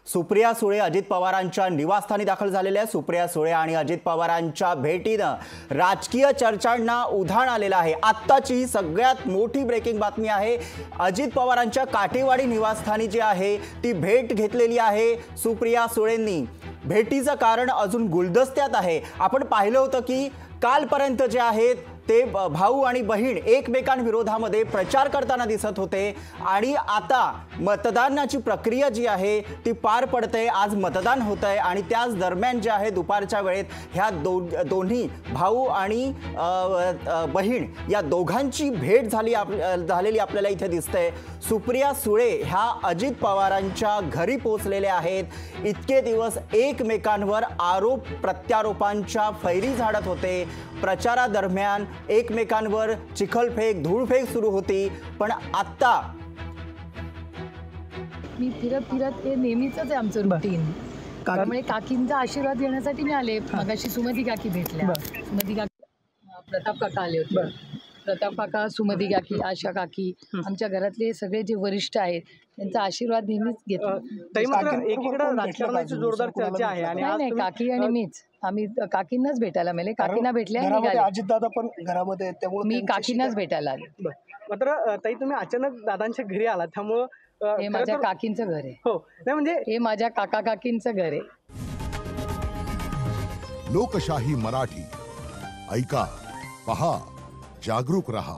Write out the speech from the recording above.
सुप्रिया सुळे अजित पवारांच्या निवासस्थानी दाखल झालेल्या सुप्रिया सुळे आणि अजित पवारांच्या भेटीनं राजकीय चर्चांना उधाण आलेलं आहे। आत्ताची सगळ्यात मोठी ब्रेकिंग बातमी आहे। अजित पवारांच्या काटेवाडी निवासस्थानी जी आहे ती भेट घेतलेली आहे सुप्रिया सुळेंनी। भेटीचं कारण अजून गुलदस्त्यात आहे। आपण पाहिलं होतं की कालपर्यंत जे आहेत ते भाऊ आणि बहीण एकमेकांविरोधामध्ये प्रचार करताना दिसत होते आणि आता मतदानाची प्रक्रिया जी आहे ती पार पडते। आज मतदान होतंय आणि त्याच दरम्यान जे आहे दुपारच्या वेळेत ह्या दोन्ही भाऊ आणि बहीण या दोघांची भेट झालेली आपल्याला इथे दिसते। सुप्रिया सुळे ह्या अजित पवारांच्या घरी पोहोचलेल्या आहेत। इतके दिवस एकमेकांवर आरोप प्रत्यारोपांच्या फैरी झाडत होते। प्रचारादरम्यान एकमेकांवर चिखलफेक धूळफेक सुरू होती, पण आता मी फिरत हे नेहमीच आहे आमचं रुटीन। त्यामुळे काकींचा आशीर्वाद घेण्यासाठी मी आले। मगाशी सुमती काकी भेटल्या। सुमती काकी प्रताप काका आले होते। प्रताप काका, सुमती काकी, आशा काकी, आमच्या घरातले सगळे जे वरिष्ठ आहेत त्यांचा आशीर्वाद नेहमीच घेतो। एकीकडे राजकारणाची जोरदार चर्चा आहे आणि नाही काकी आणि मीच आम्ही काकींनाच भेटायला मिळाले। काकींना भेटल्या अजितदादा पण घरामध्ये, त्यामुळे मी काकींनाच भेटायला आले। मात्र ताई तुम्ही अचानक दादांच्या घरी आला, त्यामुळे हे माझ्या काकींचं घर आहे। हो, नाही म्हणजे हे माझ्या काका काकींचं घर आहे। लोकशाही मराठी ऐका, पहा, जागरूक रहा।